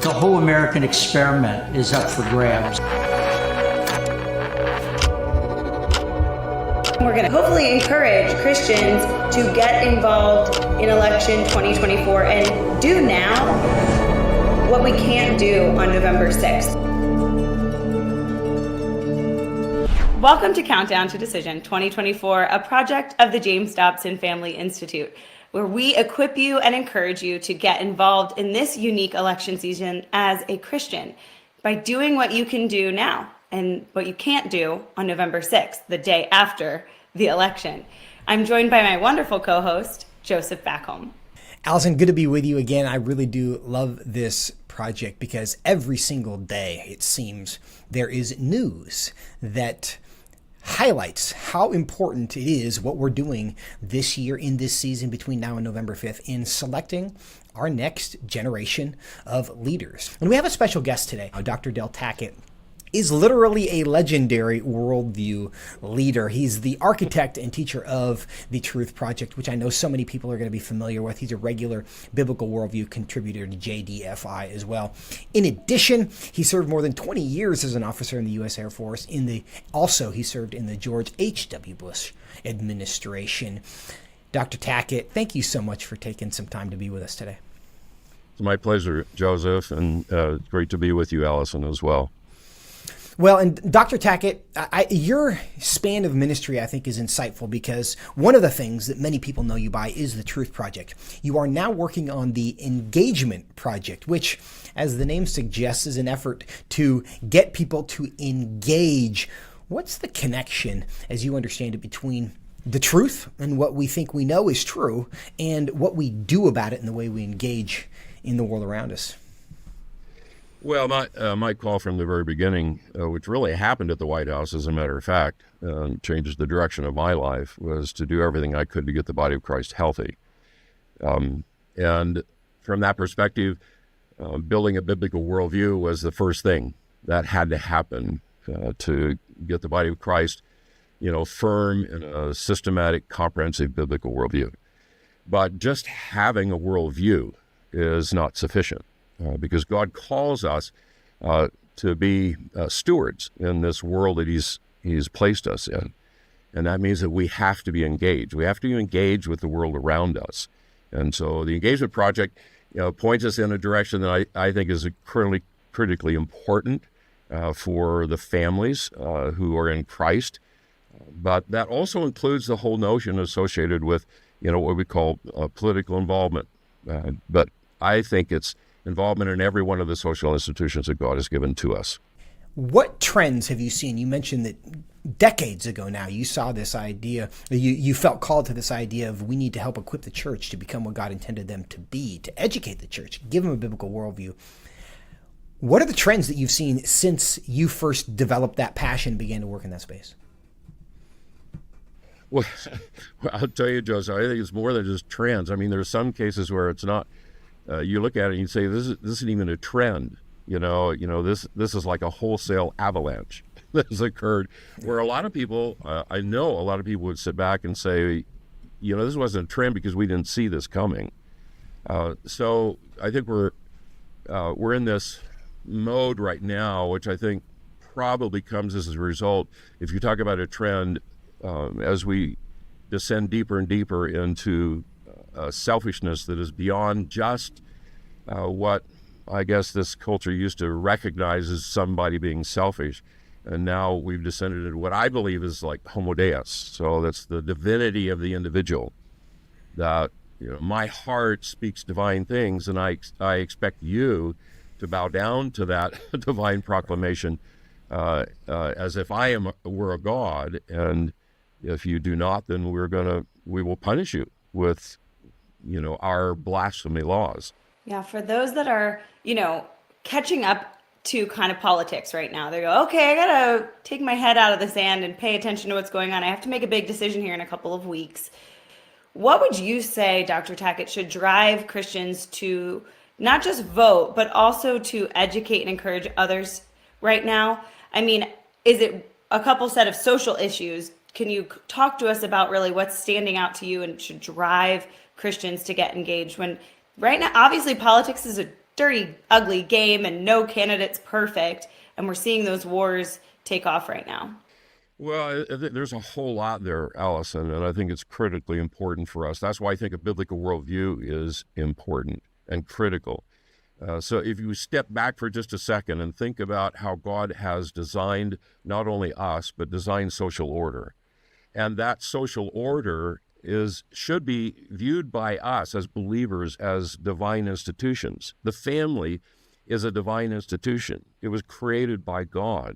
the whole American experiment is up for grabs. We're going to hopefully encourage Christians to get involved in election 2024 and do now what we can't do on November 6th. Welcome to Countdown to Decision 2024, a project of the Dobson Family Institute, where we equip you and encourage you to get involved in this unique election season as a Christian by doing what you can do now and what you can't do on November 6th, the day after the election. I'm joined by my wonderful co-host, Joseph Backholm. Alison, good to be with you again. I really do love this project because every single day, it seems, there is news that highlights how important it is what we're doing this year in this season between now and November 5th in selecting our next generation of leaders. And we have a special guest today. Dr. Tackett is literally a legendary worldview leader. He's the architect and teacher of the Truth Project, which I know so many people are going to be familiar with. He's a regular biblical worldview contributor to JDFI as well. In addition, he served more than 20 years as an officer in the U.S. Air Force. Also, he served in the George H.W. Bush administration. Dr. Tackett, thank you so much for taking some time to be with us today. It's my pleasure, Joseph, and great to be with you, Alison, as well. Well, and Dr. Tackett, your span of ministry, I think, is insightful because one of the things that many people know you by is the Truth Project. You are now working on the Engagement Project, which, as the name suggests, is an effort to get people to engage. What's the connection, as you understand it, between the truth and what we think we know is true and what we do about it and the way we engage in the world around us? Well, my call from the very beginning, which really happened at the White House, as a matter of fact, changes the direction of my life, was to do everything I could to get the body of Christ healthy. And from that perspective, building a biblical worldview was the first thing that had to happen to get the body of Christ, firm in a systematic, comprehensive biblical worldview. But just having a worldview is not sufficient. Because God calls us to be stewards in this world that He's placed us in. And that means that we have to be engaged. We have to engage with the world around us. And so the Engagement Project points us in a direction that I think is critically important for the families who are in Christ. But that also includes the whole notion associated with, what we call political involvement. But I think it's involvement in every one of the social institutions that God has given to us. What trends have you seen? You mentioned that decades ago now you saw this idea, you felt called to this idea of we need to help equip the church to become what God intended them to be, to educate the church, give them a biblical worldview. What are the trends that you've seen since you first developed that passion and began to work in that space? Well, I'll tell you, Joseph, I think it's more than just trends. I mean, there are some cases where it's not. You look at it and you say, this isn't even a trend. This is like a wholesale avalanche that has occurred where a lot of people, I know a lot of people would sit back and say, this wasn't a trend because we didn't see this coming. So I think we're in this mode right now, which I think probably comes as a result, if you talk about a trend, as we descend deeper and deeper into selfishness that is beyond just what I guess this culture used to recognize as somebody being selfish. And now we've descended into what I believe is like homo deus. So that's the divinity of the individual. That my heart speaks divine things, and I expect you to bow down to that divine proclamation as if were a god. And if you do not, then we will punish you with our blasphemy laws. Yeah, for those that are, catching up to kind of politics right now, they go, okay, I gotta take my head out of the sand and pay attention to what's going on. I have to make a big decision here in a couple of weeks. What would you say, Dr. Tackett, should drive Christians to not just vote, but also to educate and encourage others right now? I mean, is it a couple set of social issues? Can you talk to us about really what's standing out to you and should drive Christians to get engaged when right now, obviously politics is a dirty, ugly game and no candidate's perfect. And we're seeing those wars take off right now. Well, there's a whole lot there, Allison, and I think it's critically important for us. That's why I think a biblical worldview is important and critical. So if you step back for just a second and think about how God has designed not only us, but designed social order. And that social order should be viewed by us as believers as divine institutions. The family is a divine institution. It was created by God,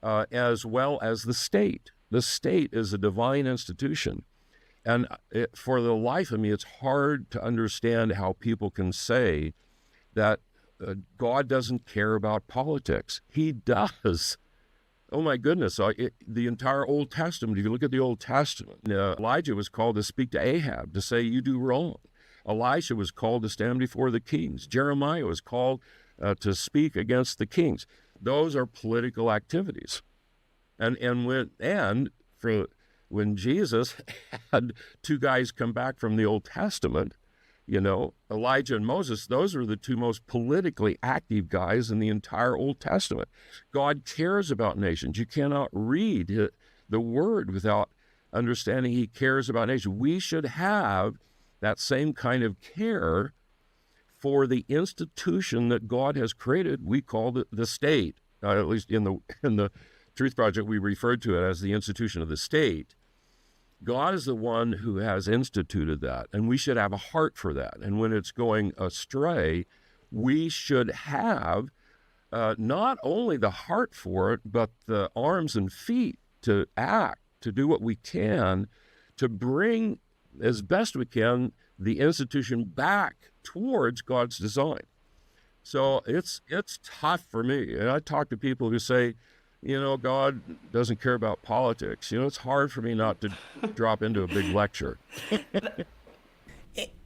as well as the state. The state is a divine institution. And for the life of me, it's hard to understand how people can say that God doesn't care about politics. He does. Oh my goodness, the entire Old Testament, if you look at the Old Testament, Elijah was called to speak to Ahab, to say, you do wrong. Elisha was called to stand before the kings. Jeremiah was called to speak against the kings. Those are political activities. And when Jesus had two guys come back from the Old Testament, Elijah and Moses, those are the two most politically active guys in the entire Old Testament. God cares about nations. You cannot read the word without understanding he cares about nations. We should have that same kind of care for the institution that God has created. We call it the state. At least in the Truth Project, we referred to it as the institution of the state. God is the one who has instituted that, and we should have a heart for that. And when it's going astray, we should have not only the heart for it, but the arms and feet to act, to do what we can, to bring, as best we can, the institution back towards God's design. So it's tough for me. And I talk to people who say, God doesn't care about politics. It's hard for me not to drop into a big lecture.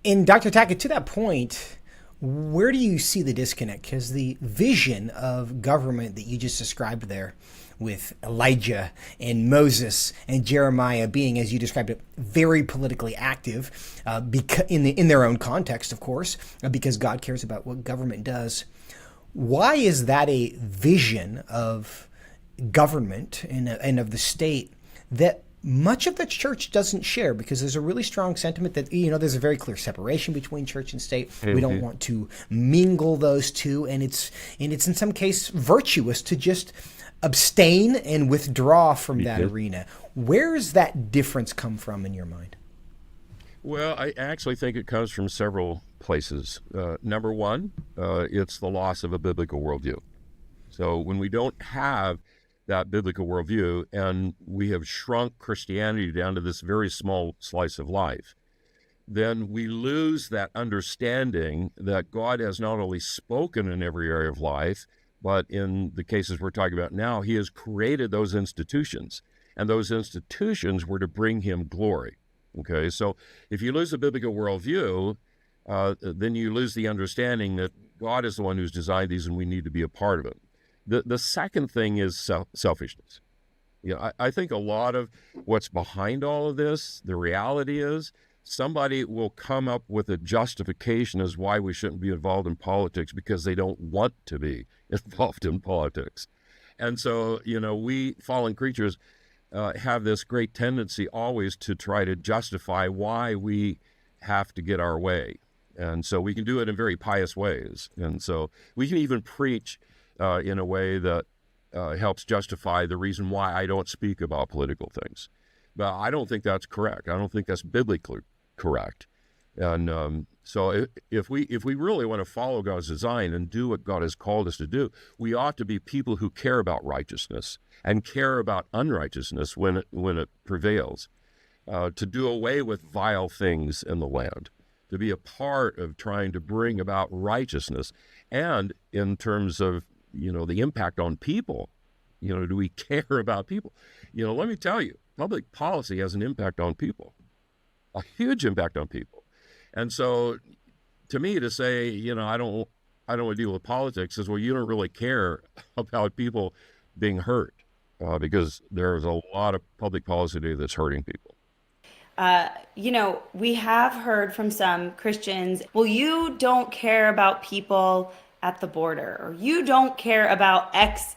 And Dr. Tackett, to that point, where do you see the disconnect? Because the vision of government that you just described there with Elijah and Moses and Jeremiah being, as you described it, very politically active in their own context, of course, because God cares about what government does. Why is that a vision of government and of the state that much of the church doesn't share? Because there's a really strong sentiment that, there's a very clear separation between church and state. Mm-hmm. We don't want to mingle those two. And it's in some case virtuous to just abstain and withdraw from that arena. Where's that difference come from in your mind? Well, I actually think it comes from several places. Number one, it's the loss of a biblical worldview. So when we don't have that biblical worldview and we have shrunk Christianity down to this very small slice of life, then we lose that understanding that God has not only spoken in every area of life, but in the cases we're talking about now, he has created those institutions, and those institutions were to bring him glory. Okay, so if you lose the biblical worldview, then you lose the understanding that God is the one who's designed these and we need to be a part of it. The second thing is selfishness. I think a lot of what's behind all of this, the reality is somebody will come up with a justification as why we shouldn't be involved in politics because they don't want to be involved in politics. And so, we fallen creatures have this great tendency always to try to justify why we have to get our way. And so we can do it in very pious ways. And so we can even preach in a way that helps justify the reason why I don't speak about political things. But I don't think that's correct. I don't think that's biblically correct. And so if we really want to follow God's design and do what God has called us to do, we ought to be people who care about righteousness and care about unrighteousness when it prevails, to do away with vile things in the land, to be a part of trying to bring about righteousness. And in terms of, the impact on people, do we care about people? Let me tell you, public policy has an impact on people, a huge impact on people. And so to me, to say, I don't want to deal with politics is, well, you don't really care about people being hurt, because there's a lot of public policy that's hurting people. We have heard from some Christians, well, you don't care about people at the border, or you don't care about X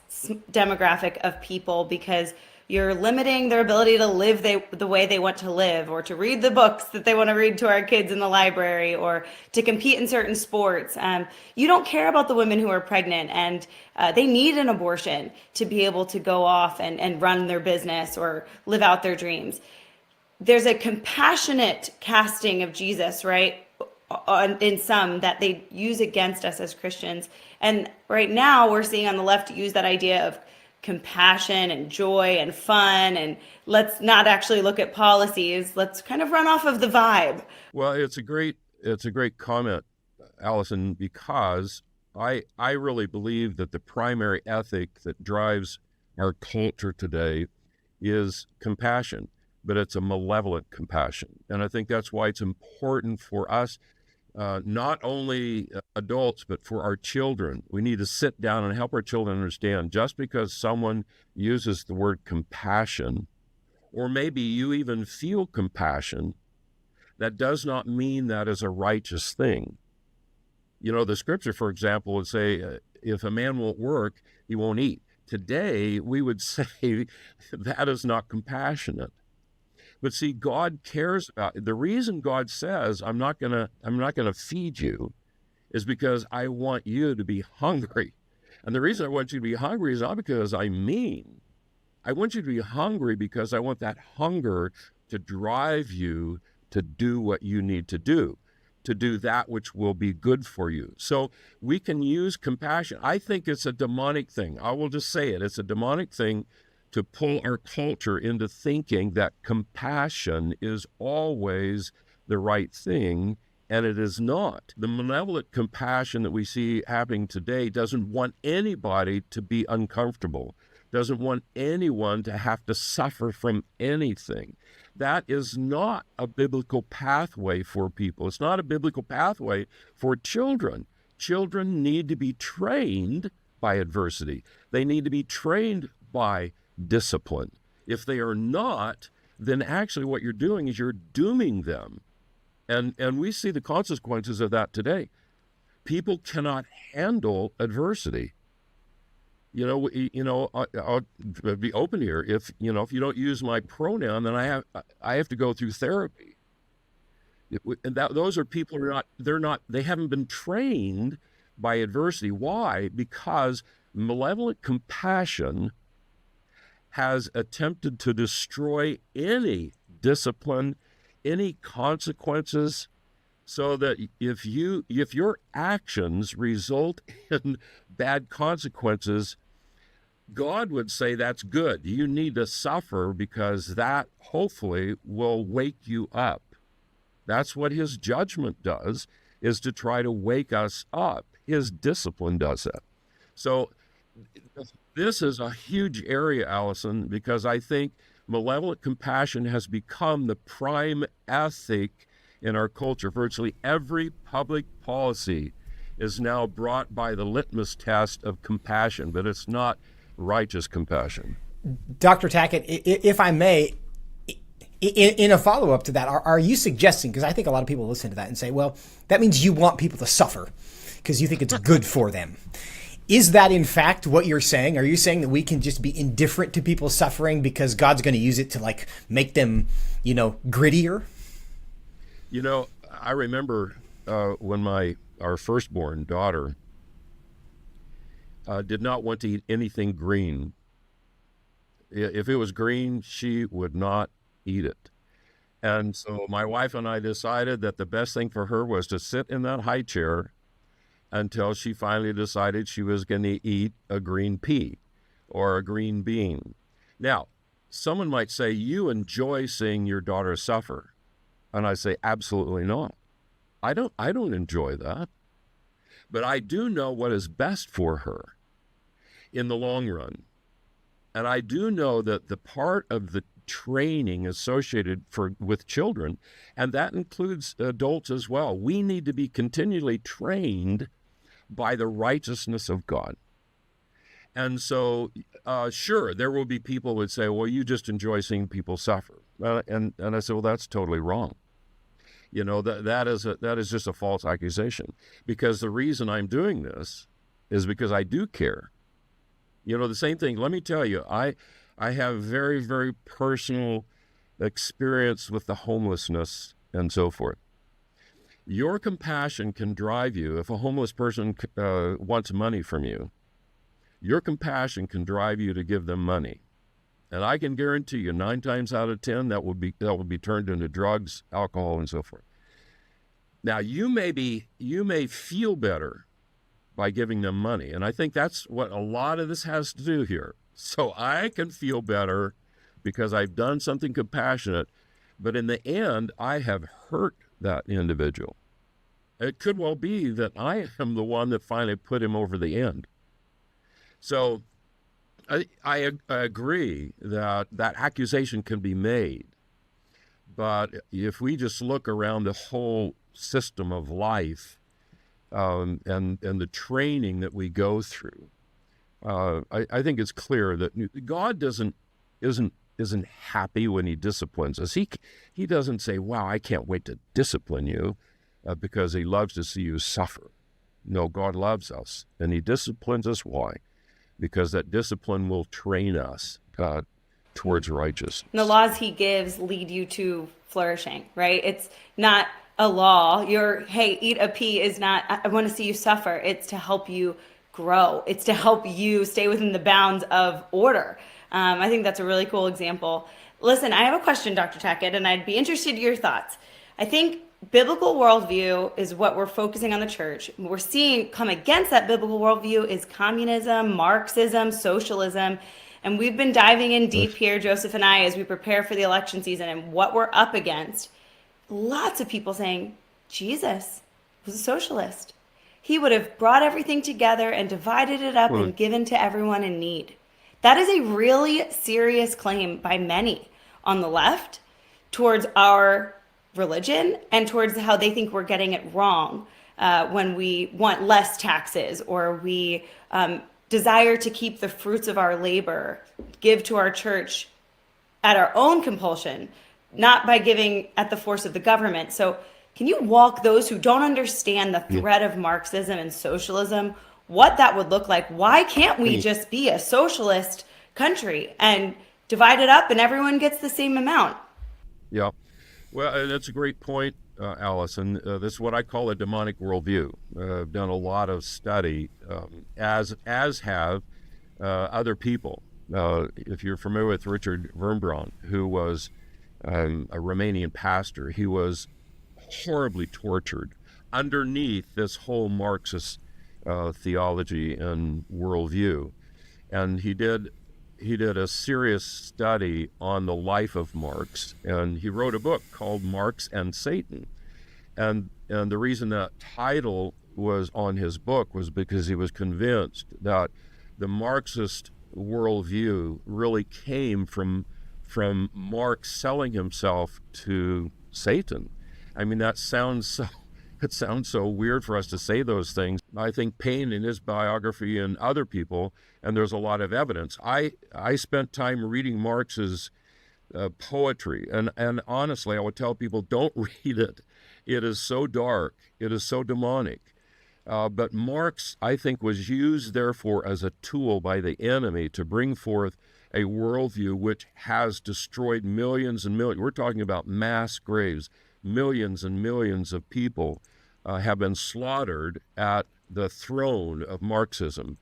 demographic of people because you're limiting their ability to live the way they want to live, or to read the books that they want to read to our kids in the library, or to compete in certain sports. You don't care about the women who are pregnant and they need an abortion to be able to go off and run their business or live out their dreams. There's a compassionate casting of Jesus, right? In some that they use against us as Christians. And right now we're seeing on the left use that idea of compassion and joy and fun, and let's not actually look at policies. Let's kind of run off of the vibe. Well, it's a great comment, Alison, because I really believe that the primary ethic that drives our culture today is compassion, but it's a malevolent compassion. And I think that's why it's important for us, not only adults, but for our children. We need to sit down and help our children understand, just because someone uses the word compassion, or maybe you even feel compassion, that does not mean that is a righteous thing. You know, the scripture, for example, would say, if a man won't work, he won't eat. Today, we would say that is not compassionate. But see, God cares about it. The reason God says, I'm not gonna feed you, is because I want you to be hungry. And the reason I want you to be hungry is not because I'm mean. I want you to be hungry because I want that hunger to drive you to do what you need to do that which will be good for you. So we can use compassion. I think it's a demonic thing. I will just say it. It's a demonic thing to pull our culture into thinking that compassion is always the right thing, and it is not. The malevolent compassion that we see happening today doesn't want anybody to be uncomfortable, doesn't want anyone to have to suffer from anything. That is not a biblical pathway for people. It's not a biblical pathway for children. Children need to be trained by adversity. They need to be trained by discipline. If they are not, then actually what you're doing is you're dooming them. And we see the consequences of that today. People cannot handle adversity. I'll be open here. If you don't use my pronoun, then I have to go through therapy. And those are people who they haven't been trained by adversity. Why? Because malevolent compassion has attempted to destroy any discipline, any consequences, so that if your actions result in bad consequences, God would say that's good. You need to suffer because that hopefully will wake you up. That's what his judgment does, is to try to wake us up. His discipline does that. So this is a huge area, Alison, because I think malevolent compassion has become the prime ethic in our culture. Virtually every public policy is now brought by the litmus test of compassion, but it's not righteous compassion. Dr. Tackett, if I may, in a follow-up to that, are you suggesting, because I think a lot of people listen to that and say, well, that means you want people to suffer because you think it's good for them. Is that in fact what you're saying? Are you saying that we can just be indifferent to people suffering because God's going to use it to make them, grittier? I remember when our firstborn daughter did not want to eat anything green. If it was green, she would not eat it. And so my wife and I decided that the best thing for her was to sit in that high chair until she finally decided she was going to eat a green pea or a green bean. Now, someone might say, you enjoy seeing your daughter suffer. And I say, absolutely not. I don't enjoy that. But I do know what is best for her in the long run. And I do know that the part of the training associated with children, and that includes adults as well, we need to be continually trained by the righteousness of God. And so, sure, there will be people who would say, well, you just enjoy seeing people suffer. And I say, well, that's totally wrong. That is just a false accusation, because the reason I'm doing this is because I do care. The same thing. Let me tell you, I have very, very personal experience with the homelessness and so forth. Your compassion can drive you. If a homeless person wants money from you, your compassion can drive you to give them money. And I can guarantee you 9 times out of 10, that will be turned into drugs, alcohol, and so forth. Now, you may feel better by giving them money. And I think that's what a lot of this has to do here. So I can feel better because I've done something compassionate, but in the end, I have hurt that individual. It could well be that I am the one that finally put him over the end. So I agree that accusation can be made. But if we just look around the whole system of life and the training that we go through, I think it's clear that God isn't happy when he disciplines us. He doesn't say, wow, I can't wait to discipline you because he loves to see you suffer. No, God loves us, and he disciplines us. Why? Because that discipline will train us towards righteousness. And the laws he gives lead you to flourishing, right? It's not a law. Hey, eat a pea is not, I want to see you suffer. It's to help you grow. It's to help you stay within the bounds of order. I think that's a really cool example. Listen, I have a question, Dr. Tackett, and I'd be interested in your thoughts. I think biblical worldview is what we're focusing on the church. What we're seeing come against that biblical worldview is communism, Marxism, socialism. And we've been diving in deep here, Joseph and I, as we prepare for the election season and what we're up against. Lots of people saying Jesus was a socialist. He would have brought everything together and divided it up and given to everyone in need. That is a really serious claim by many on the left towards our religion and towards how they think we're getting it wrong when we want less taxes or we desire to keep the fruits of our labor, give to our church at our own compulsion, not by giving at the force of the government. So can you walk those who don't understand the threat of Marxism and socialism, what that would look like? Why can't we just be a socialist country and divide it up and everyone gets the same amount? Yeah. Well, that's a great point, Alison. This is what I call a demonic worldview. I've done a lot of study, as have other people. If you're familiar with Richard Wurmbrand, who was a Romanian pastor, he was horribly tortured underneath this whole Marxist theology and worldview. And he did a serious study on the life of Marx, and he wrote a book called Marx and Satan. And the reason that title was on his book was because he was convinced that the Marxist worldview really came from Marx selling himself to Satan. I mean, it sounds so weird for us to say those things. I think Payne in his biography and other people, and there's a lot of evidence. I spent time reading Marx's poetry, and honestly, I would tell people, don't read it. It is so dark. It is so demonic. But Marx, I think, was used, therefore, as a tool by the enemy to bring forth a worldview which has destroyed millions and millions. We're talking about mass graves. Millions and millions of people have been slaughtered at the throne of Marxism.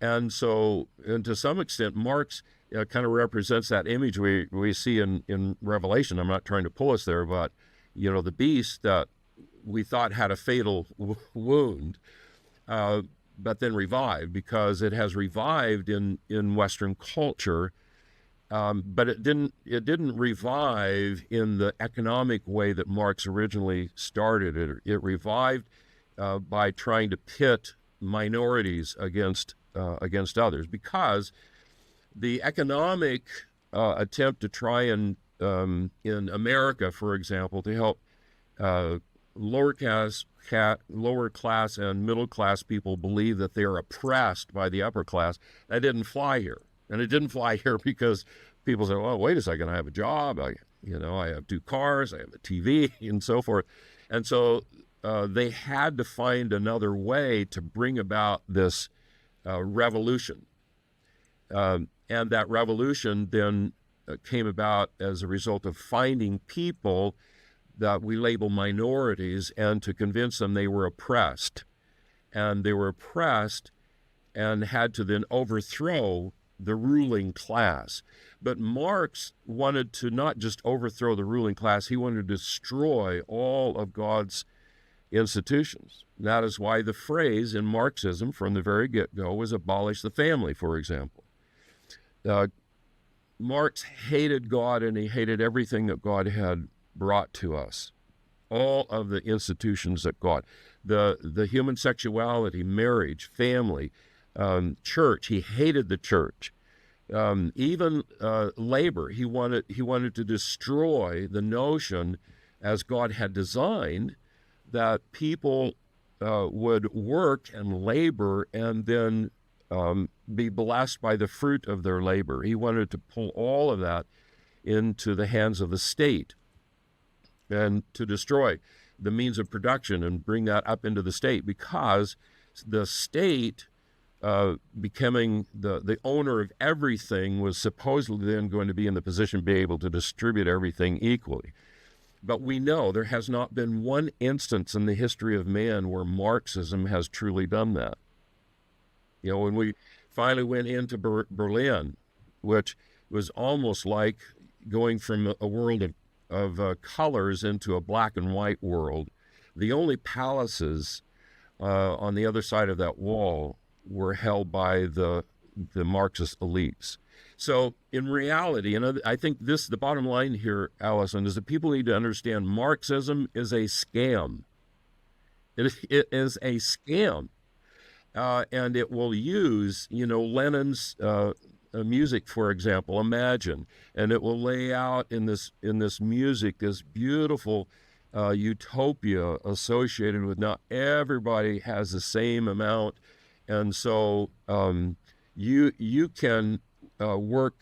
And so, and to some extent, Marx kind of represents that image we see in Revelation. I'm not trying to pull us there, but, the beast that we thought had a fatal wound, but then revived, because it has revived in Western culture. But it didn't revive in the economic way that Marx originally started it. It revived by trying to pit minorities against others, because the economic attempt to try and in America, for example, to help lower class and middle class people believe that they are oppressed by the upper class, that didn't fly here. And it didn't fly here because people say, well, wait a second, I have a job, I have 2 cars, I have a TV, and so forth. And so they had to find another way to bring about this revolution. And that revolution then came about as a result of finding people that we label minorities and to convince them they were oppressed. And they were oppressed and had to then overthrow the ruling class. But Marx wanted to not just overthrow the ruling class, he wanted to destroy all of God's institutions. That is why the phrase in Marxism from the very get-go was abolish the family, for example. Marx hated God and he hated everything that God had brought to us. All of the institutions that God, the human sexuality, marriage, family, church. He hated the church. Even labor. He wanted to destroy the notion, as God had designed, that people would work and labor and then be blessed by the fruit of their labor. He wanted to pull all of that into the hands of the state and to destroy the means of production and bring that up into the state, because the state becoming the owner of everything was supposedly then going to be in the position to be able to distribute everything equally. But we know there has not been one instance in the history of man where Marxism has truly done that. You know, when we finally went into Berlin, which was almost like going from a world of colors into a black and white world, the only palaces on the other side of that wall were held by the Marxist elites. So in reality, and I think the bottom line here, Alison, is that people need to understand Marxism is a scam. It is a scam. And it will use, Lennon's music, for example, Imagine, and it will lay out in this music this beautiful utopia associated with not everybody has the same amount. And so you can work,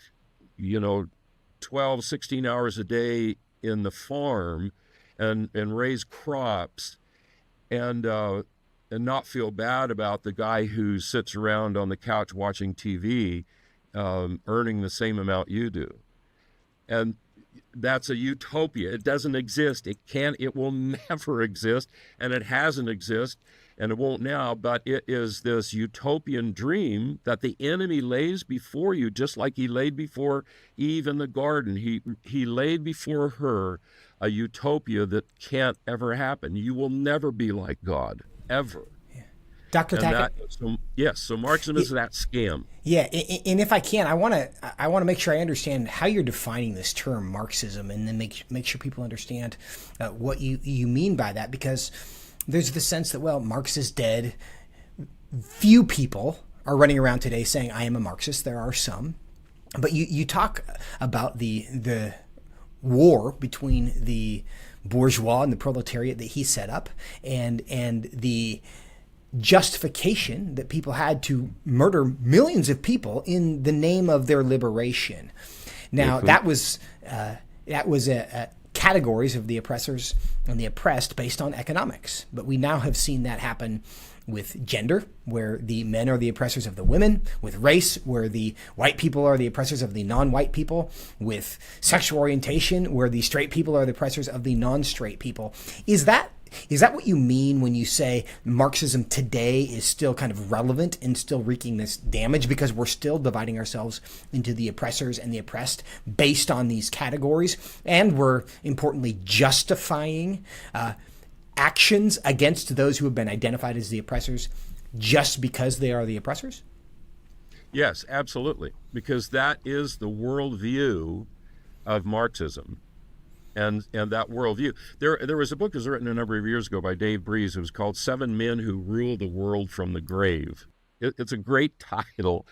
12, 16 hours a day in the farm and raise crops and not feel bad about the guy who sits around on the couch watching TV earning the same amount you do. And that's a utopia. It doesn't exist. It will never exist, and it hasn't existed, and it won't now, but it is this utopian dream that the enemy lays before you, just like he laid before Eve in the garden. He laid before her a utopia that can't ever happen. You will never be like God, ever. Dr. Tackett. So Marxism is that scam. Yeah, and if I can, I want to make sure I understand how you're defining this term Marxism, and then make sure people understand what you mean by that, because there's the sense that, well, Marx is dead. Few people are running around today saying, I am a Marxist. There are some. But you talk about the war between the bourgeois and the proletariat that he set up, and the justification that people had to murder millions of people in the name of their liberation. Now, that was categories of the oppressors and the oppressed based on economics. But we now have seen that happen with gender, where the men are the oppressors of the women, with race, where the white people are the oppressors of the non-white people, with sexual orientation, where the straight people are the oppressors of the non-straight people. Is that what you mean when you say Marxism today is still kind of relevant and still wreaking this damage, because we're still dividing ourselves into the oppressors and the oppressed based on these categories, and we're importantly justifying actions against those who have been identified as the oppressors just because they are the oppressors? Yes, absolutely, because that is the worldview of Marxism. And that worldview. There was a book that was written a number of years ago by Dave Breeze. It was called 7 Men Who Rule the World from the Grave. It's a great title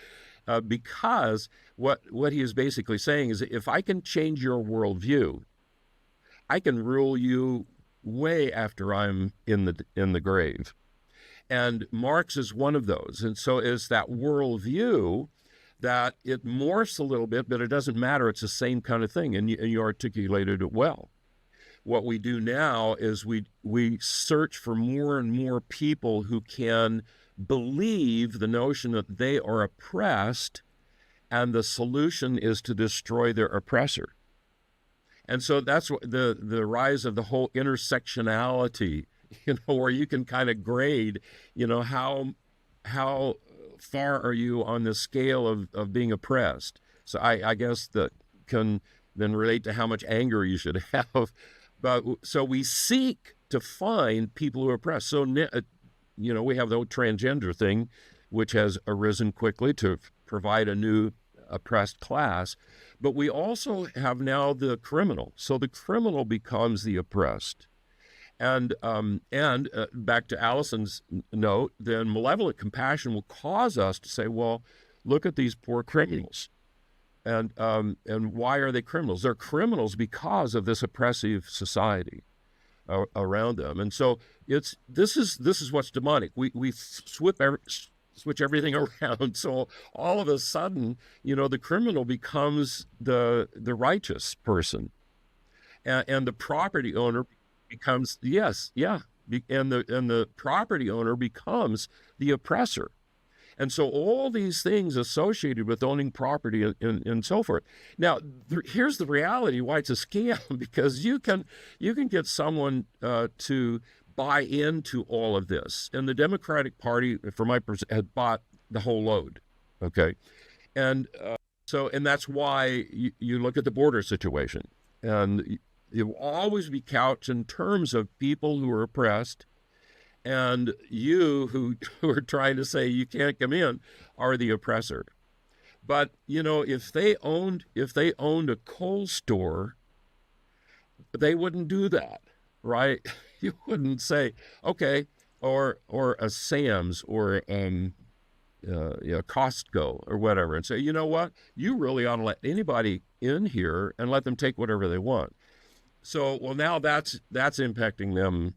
because what he is basically saying is, if I can change your worldview, I can rule you way after I'm in the grave. And Marx is one of those. And so is that worldview that it morphs a little bit, but it doesn't matter. It's the same kind of thing, and you articulated it well. what we do now is we search for more and more people who can believe the notion that they are oppressed, and the solution is to destroy their oppressor. And so that's what the rise of the whole intersectionality, where you can kind of grade, how far are you on the scale of being oppressed. So I guess that can then relate to how much anger you should have. But so we seek to find people who are oppressed. So, we have the whole transgender thing, which has arisen quickly to provide a new oppressed class. But we also have now the criminal. So the criminal becomes the oppressed. And back to Alison's note, then malevolent compassion will cause us to say, well, look at these poor criminals. And why are they criminals? They're criminals because of this oppressive society around them. And so this is what's demonic. We switch everything around. So all of a sudden, the criminal becomes the righteous person, and the property owner becomes and the property owner becomes the oppressor. And so all these things associated with owning property and so forth. Now, here's the reality why it's a scam, because you can get someone to buy into all of this. And the Democratic Party, from my perspective, had bought the whole load, okay? And and that's why you look at the border situation. And it will always be couched in terms of people who are oppressed, and you who are trying to say you can't come in are the oppressor. But if they owned a coal store, they wouldn't do that, right? You wouldn't say, okay, or a Sam's or Costco or whatever, and say, you know what, you really ought to let anybody in here and let them take whatever they want. So, well, now that's impacting them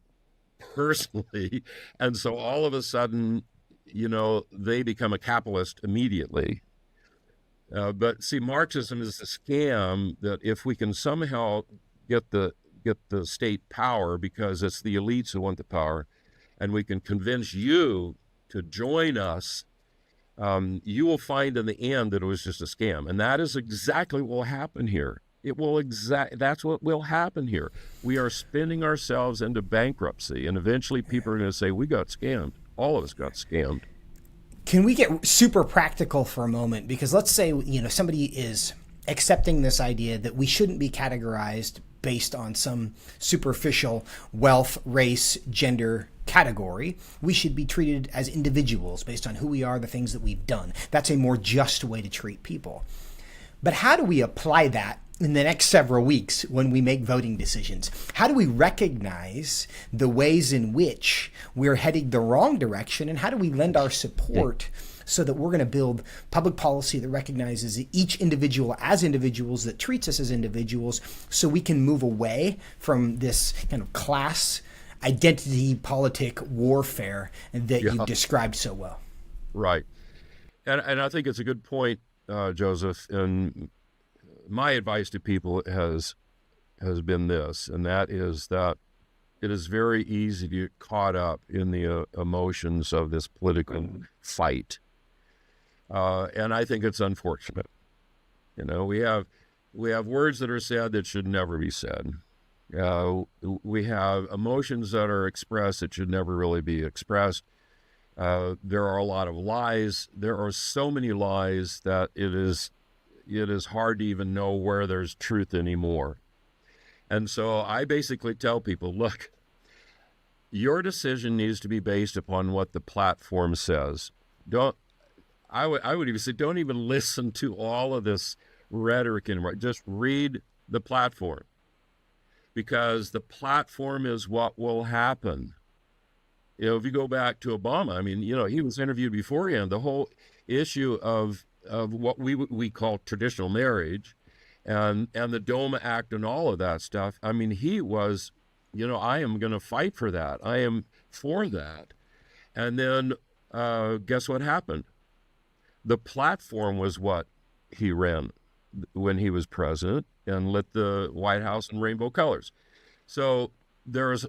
personally, and so all of a sudden, they become a capitalist immediately. But see, Marxism is a scam that if we can somehow get the state power, because it's the elites who want the power, and we can convince you to join us, you will find in the end that it was just a scam, and that is exactly what will happen here. That's what will happen here. We are spinning ourselves into bankruptcy, and eventually people are going to say, we got scammed. All of us got scammed. Can we get super practical for a moment? Because let's say, somebody is accepting this idea that we shouldn't be categorized based on some superficial wealth, race, gender category. We should be treated as individuals based on who we are, the things that we've done. That's a more just way to treat people. But how do we apply that in the next several weeks when we make voting decisions? How do we recognize the ways in which we're heading the wrong direction, and how do we lend our support so that we're going to build public policy that recognizes each individual as individuals, that treats us as individuals, so we can move away from this kind of class identity politic warfare that you've described so well? Right. And I think it's a good point, Joseph, and my advice to people has been this, and that is that it is very easy to get caught up in the emotions of this political fight, and I think it's unfortunate. We have words that are said that should never be said. We have emotions that are expressed that should never really be expressed. There are a lot of lies. There are so many lies that it is hard to even know where there's truth anymore. And so I basically tell people, look, your decision needs to be based upon what the platform says. I would even say, don't even listen to all of this rhetoric anymore. Just read the platform, because the platform is what will happen. If you go back to Obama, he was interviewed beforehand. The whole issue of what we call traditional marriage and the DOMA Act and all of that stuff. He was, I am going to fight for that. I am for that. And then guess what happened? The platform was what he ran when he was president and lit the White House in rainbow colors. So there's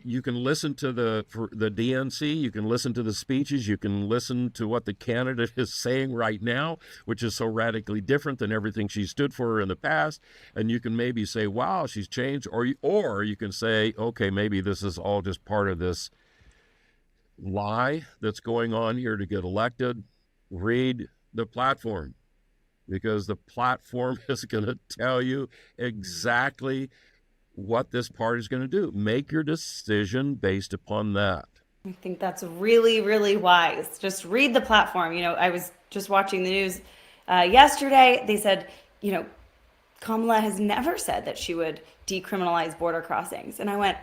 you can listen to the DNC, you can listen to the speeches, you can listen to what the candidate is saying right now, which is so radically different than everything she stood for in the past, and you can maybe say, wow, she's changed, or you can say, okay, maybe this is all just part of this lie that's going on here to get elected. Read the platform, because the platform is going to tell you exactly what this party is going to do. Make your decision based upon that. I think that's really, really wise. Just read the platform. I was just watching the news yesterday. They said, Kamala has never said that she would decriminalize border crossings. And I went,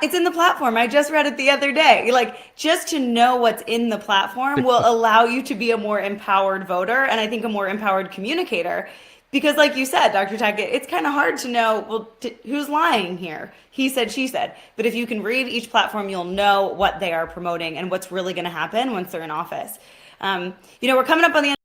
it's in the platform. I just read it the other day. Like, just to know what's in the platform will allow you to be a more empowered voter, and I think a more empowered communicator. Because like you said, Dr. Tackett, it's kind of hard to know, well, who's lying here? He said, she said. But if you can read each platform, you'll know what they are promoting and what's really going to happen once they're in office. We're coming up on the end.